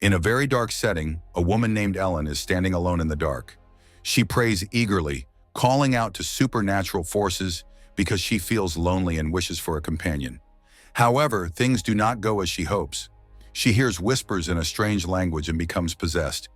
In a very dark setting, a woman named Ellen is standing alone in the dark. She prays eagerly, calling out to supernatural forces because she feels lonely and wishes for a companion. However, things do not go as she hopes. She hears whispers in a strange language and becomes possessed.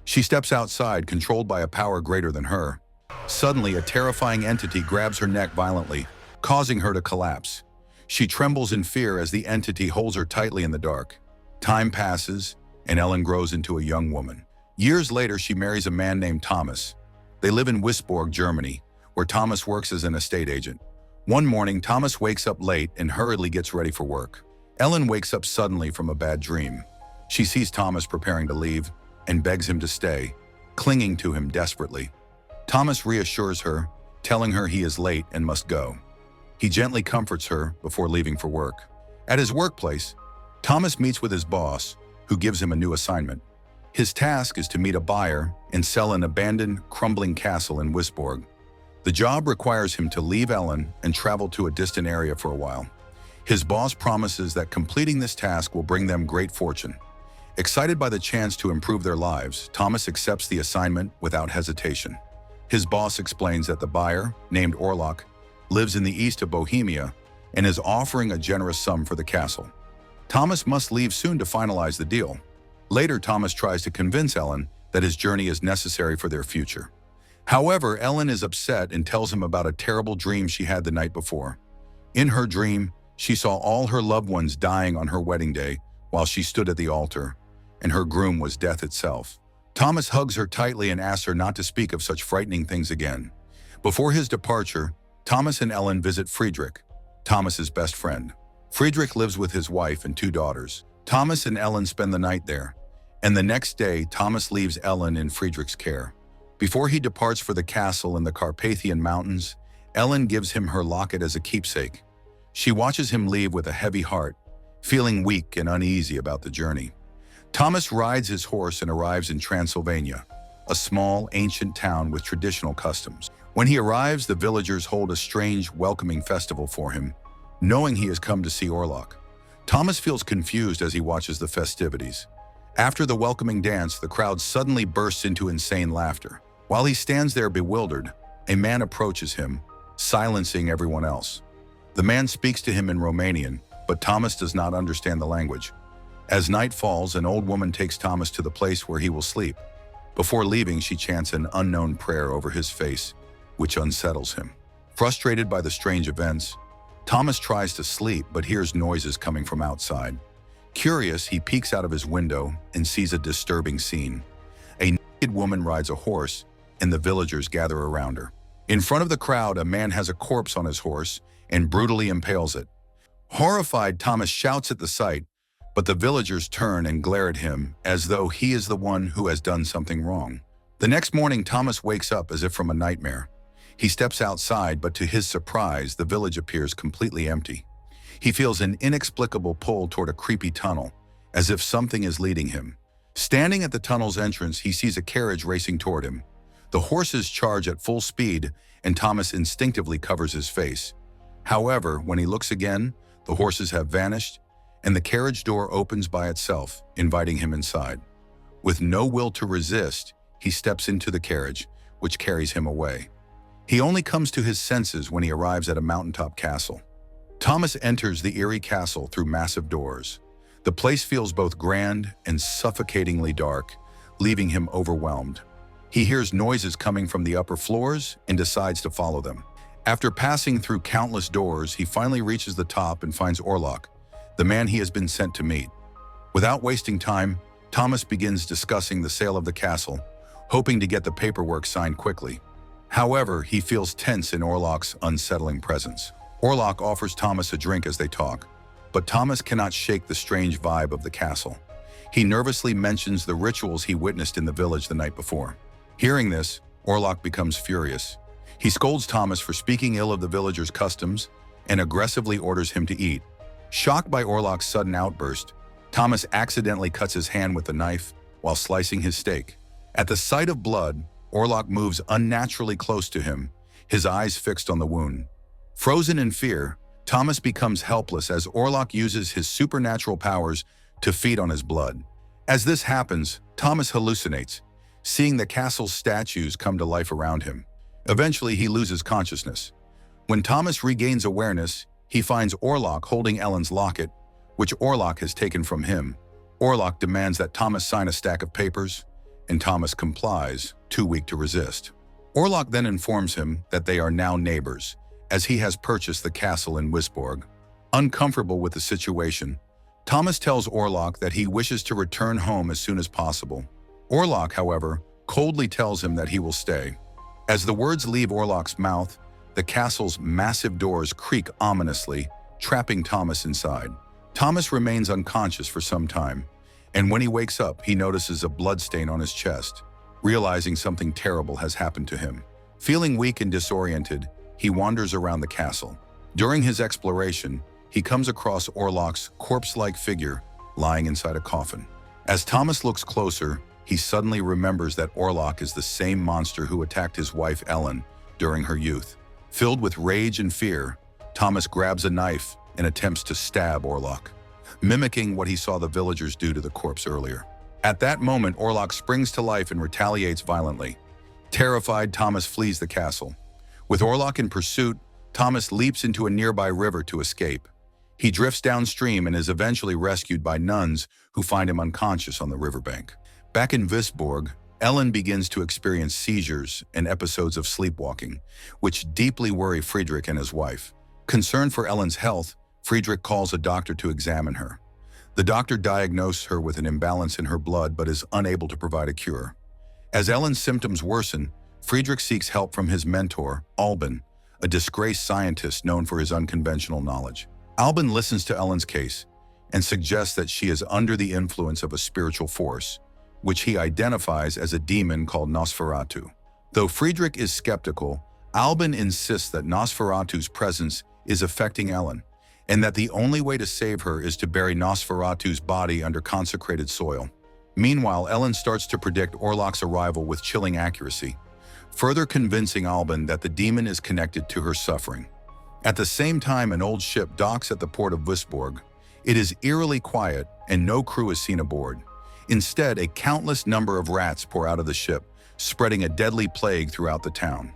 She steps outside, controlled by a power greater than her. Suddenly, a terrifying entity grabs her neck violently, causing her to collapse. She trembles in fear as the entity holds her tightly in the dark. Time passes, and Ellen grows into a young woman. Years later, she marries a man named Thomas. They live in Wisborg, Germany, where Thomas works as an estate agent. One morning, Thomas wakes up late and hurriedly gets ready for work. Ellen wakes up suddenly from a bad dream. She sees Thomas preparing to leave and begs him to stay, clinging to him desperately. Thomas reassures her, telling her he is late and must go. He gently comforts her before leaving for work. At his workplace, Thomas meets with his boss, who gives him a new assignment. His task is to meet a buyer and sell an abandoned, crumbling castle in Wisborg. The job requires him to leave Ellen and travel to a distant area for a while. His boss promises that completing this task will bring them great fortune. Excited by the chance to improve their lives, Thomas accepts the assignment without hesitation. His boss explains that the buyer, named Orlok, lives in the east of Bohemia and is offering a generous sum for the castle. Thomas must leave soon to finalize the deal. Later, Thomas tries to convince Ellen that his journey is necessary for their future. However, Ellen is upset and tells him about a terrible dream she had the night before. In her dream, she saw all her loved ones dying on her wedding day while she stood at the altar, and her groom was death itself. Thomas hugs her tightly and asks her not to speak of such frightening things again. Before his departure, Thomas and Ellen visit Friedrich, Thomas's best friend. Friedrich lives with his wife and 2 daughters. Thomas and Ellen spend the night there, and the next day, Thomas leaves Ellen in Friedrich's care. Before he departs for the castle in the Carpathian Mountains, Ellen gives him her locket as a keepsake. She watches him leave with a heavy heart, feeling weak and uneasy about the journey. Thomas rides his horse and arrives in Transylvania, a small, ancient town with traditional customs. When he arrives, the villagers hold a strange, welcoming festival for him, knowing he has come to see Orlok. Thomas feels confused as he watches the festivities. After the welcoming dance, the crowd suddenly bursts into insane laughter. While he stands there bewildered, a man approaches him, silencing everyone else. The man speaks to him in Romanian, but Thomas does not understand the language. As night falls, an old woman takes Thomas to the place where he will sleep. Before leaving, she chants an unknown prayer over his face, which unsettles him. Frustrated by the strange events, Thomas tries to sleep but hears noises coming from outside. Curious, he peeks out of his window and sees a disturbing scene. A naked woman rides a horse, and the villagers gather around her. In front of the crowd, a man has a corpse on his horse and brutally impales it. Horrified, Thomas shouts at the sight, but the villagers turn and glare at him as though he is the one who has done something wrong. The next morning, Thomas wakes up as if from a nightmare. He steps outside, but to his surprise, the village appears completely empty. He feels an inexplicable pull toward a creepy tunnel, as if something is leading him. Standing at the tunnel's entrance, he sees a carriage racing toward him. The horses charge at full speed, and Thomas instinctively covers his face. However, when he looks again, the horses have vanished, and the carriage door opens by itself, inviting him inside. With no will to resist, he steps into the carriage, which carries him away. He only comes to his senses when he arrives at a mountaintop castle. Thomas enters the eerie castle through massive doors. The place feels both grand and suffocatingly dark, leaving him overwhelmed. He hears noises coming from the upper floors and decides to follow them. After passing through countless doors, he finally reaches the top and finds Orlok, the man he has been sent to meet. Without wasting time, Thomas begins discussing the sale of the castle, hoping to get the paperwork signed quickly. However, he feels tense in Orlok's unsettling presence. Orlok offers Thomas a drink as they talk, but Thomas cannot shake the strange vibe of the castle. He nervously mentions the rituals he witnessed in the village the night before. Hearing this, Orlok becomes furious. He scolds Thomas for speaking ill of the villagers' customs and aggressively orders him to eat. Shocked by Orlok's sudden outburst, Thomas accidentally cuts his hand with the knife while slicing his steak. At the sight of blood, Orlok moves unnaturally close to him, his eyes fixed on the wound. Frozen in fear, Thomas becomes helpless as Orlok uses his supernatural powers to feed on his blood. As this happens, Thomas hallucinates, seeing the castle's statues come to life around him. Eventually, he loses consciousness. When Thomas regains awareness, he finds Orlok holding Ellen's locket, which Orlok has taken from him. Orlok demands that Thomas sign a stack of papers, and Thomas complies, too weak to resist. Orlok then informs him that they are now neighbors, as he has purchased the castle in Wisborg. Uncomfortable with the situation, Thomas tells Orlok that he wishes to return home as soon as possible. Orlok, however, coldly tells him that he will stay. As the words leave Orlok's mouth, the castle's massive doors creak ominously, trapping Thomas inside. Thomas remains unconscious for some time, and when he wakes up, he notices a bloodstain on his chest, realizing something terrible has happened to him. Feeling weak and disoriented, he wanders around the castle. During his exploration, he comes across Orlok's corpse-like figure lying inside a coffin. As Thomas looks closer, he suddenly remembers that Orlok is the same monster who attacked his wife Ellen during her youth. Filled with rage and fear, Thomas grabs a knife and attempts to stab Orlok, mimicking what he saw the villagers do to the corpse earlier. At that moment, Orlok springs to life and retaliates violently. Terrified, Thomas flees the castle. With Orlok in pursuit, Thomas leaps into a nearby river to escape. He drifts downstream and is eventually rescued by nuns who find him unconscious on the riverbank. Back in Wisborg, Ellen begins to experience seizures and episodes of sleepwalking, which deeply worry Friedrich and his wife. Concerned for Ellen's health, Friedrich calls a doctor to examine her. The doctor diagnoses her with an imbalance in her blood but is unable to provide a cure. As Ellen's symptoms worsen, Friedrich seeks help from his mentor, Albin, a disgraced scientist known for his unconventional knowledge. Albin listens to Ellen's case and suggests that she is under the influence of a spiritual force, which he identifies as a demon called Nosferatu. Though Friedrich is skeptical, Albin insists that Nosferatu's presence is affecting Ellen, and that the only way to save her is to bury Nosferatu's body under consecrated soil. Meanwhile, Ellen starts to predict Orlok's arrival with chilling accuracy, further convincing Albin that the demon is connected to her suffering. At the same time, an old ship docks at the port of Wisborg. It is eerily quiet, and no crew is seen aboard. Instead, a countless number of rats pour out of the ship, spreading a deadly plague throughout the town.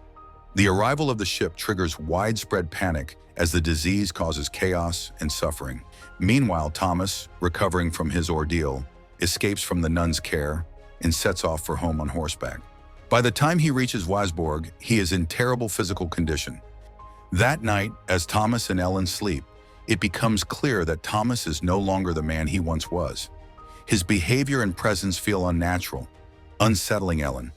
The arrival of the ship triggers widespread panic as the disease causes chaos and suffering. Meanwhile, Thomas, recovering from his ordeal, escapes from the nuns' care and sets off for home on horseback. By the time he reaches Wisborg, he is in terrible physical condition. That night, as Thomas and Ellen sleep, it becomes clear that Thomas is no longer the man he once was. His behavior and presence feel unnatural, unsettling Ellen.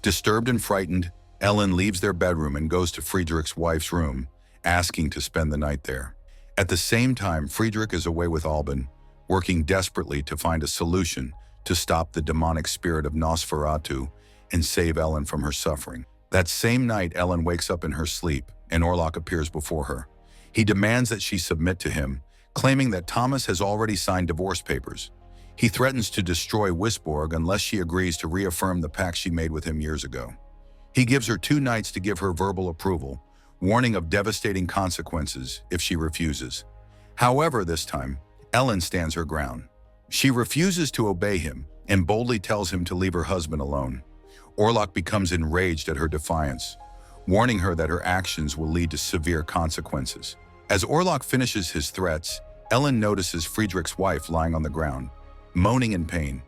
Disturbed and frightened, Ellen leaves their bedroom and goes to Friedrich's wife's room, asking to spend the night there. At the same time, Friedrich is away with Albin, working desperately to find a solution to stop the demonic spirit of Nosferatu and save Ellen from her suffering. That same night, Ellen wakes up in her sleep, and Orlok appears before her. He demands that she submit to him, claiming that Thomas has already signed divorce papers. He threatens to destroy Wisborg unless she agrees to reaffirm the pact she made with him years ago. He gives her 2 nights to give her verbal approval, warning of devastating consequences if she refuses. However, this time, Ellen stands her ground. She refuses to obey him and boldly tells him to leave her husband alone. Orlok becomes enraged at her defiance, warning her that her actions will lead to severe consequences. As Orlok finishes his threats, Ellen notices Friedrich's wife lying on the ground, moaning in pain.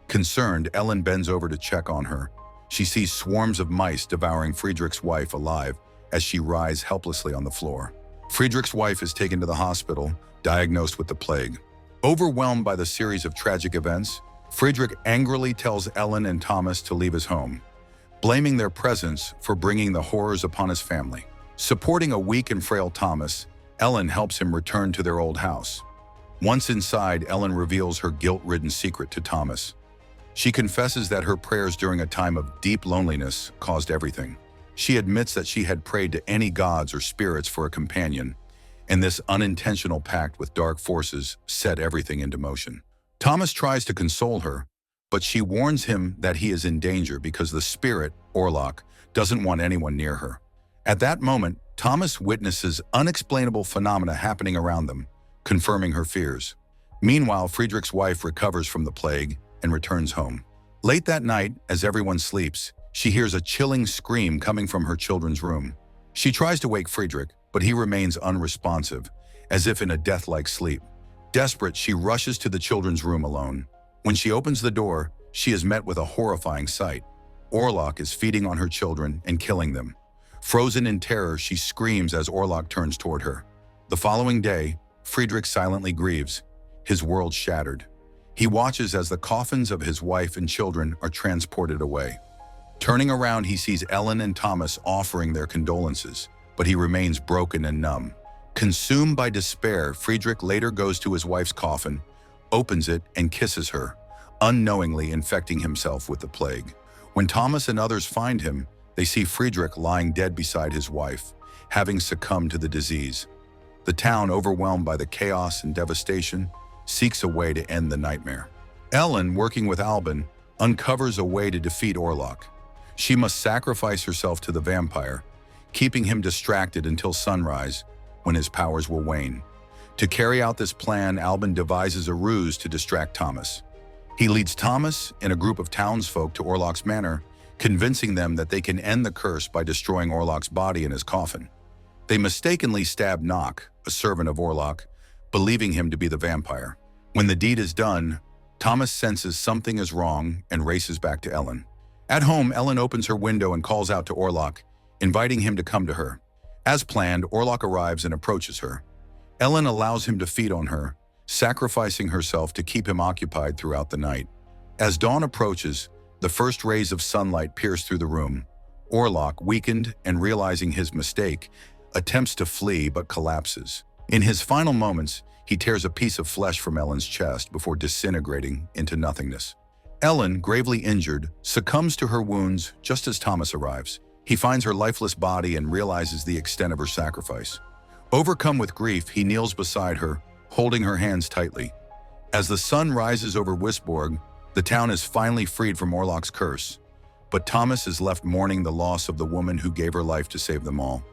Concerned, Ellen bends over to check on her. She sees swarms of mice devouring Friedrich's wife alive as she writhes helplessly on the floor. Friedrich's wife is taken to the hospital, diagnosed with the plague. Overwhelmed by the series of tragic events, Friedrich angrily tells Ellen and Thomas to leave his home, blaming their presence for bringing the horrors upon his family. Supporting a weak and frail Thomas, Ellen helps him return to their old house. Once inside, Ellen reveals her guilt-ridden secret to Thomas. She confesses that her prayers during a time of deep loneliness caused everything. She admits that she had prayed to any gods or spirits for a companion, and this unintentional pact with dark forces set everything into motion. Thomas tries to console her, but she warns him that he is in danger because the spirit, Orlok, doesn't want anyone near her. At that moment, Thomas witnesses unexplainable phenomena happening around them, confirming her fears. Meanwhile, Friedrich's wife recovers from the plague and returns home. Late that night, as everyone sleeps, she hears a chilling scream coming from her children's room. She tries to wake Friedrich, but he remains unresponsive, as if in a death-like sleep. Desperate, she rushes to the children's room alone. When she opens the door, she is met with a horrifying sight. Orlok is feeding on her children and killing them. Frozen in terror, she screams as Orlok turns toward her. The following day, Friedrich silently grieves, his world shattered. He watches as the coffins of his wife and children are transported away. Turning around, he sees Ellen and Thomas offering their condolences, but he remains broken and numb. Consumed by despair, Friedrich later goes to his wife's coffin, opens it, and kisses her, unknowingly infecting himself with the plague. When Thomas and others find him, they see Friedrich lying dead beside his wife, having succumbed to the disease. The town, overwhelmed by the chaos and devastation, seeks a way to end the nightmare. Ellen, working with Albin, uncovers a way to defeat Orlok. She must sacrifice herself to the vampire, keeping him distracted until sunrise, when his powers will wane. To carry out this plan, Albin devises a ruse to distract Thomas. He leads Thomas and a group of townsfolk to Orlok's manor, convincing them that they can end the curse by destroying Orlok's body in his coffin. They mistakenly stab Nock, a servant of Orlok, believing him to be the vampire. When the deed is done, Thomas senses something is wrong and races back to Ellen. At home, Ellen opens her window and calls out to Orlok, inviting him to come to her. As planned, Orlok arrives and approaches her. Ellen allows him to feed on her, sacrificing herself to keep him occupied throughout the night. As dawn approaches, the first rays of sunlight pierce through the room. Orlok, weakened and realizing his mistake, attempts to flee but collapses. In his final moments, he tears a piece of flesh from Ellen's chest before disintegrating into nothingness. Ellen, gravely injured, succumbs to her wounds just as Thomas arrives. He finds her lifeless body and realizes the extent of her sacrifice. Overcome with grief, he kneels beside her, holding her hands tightly. As the sun rises over Wisborg, the town is finally freed from Orlok's curse, but Thomas is left mourning the loss of the woman who gave her life to save them all.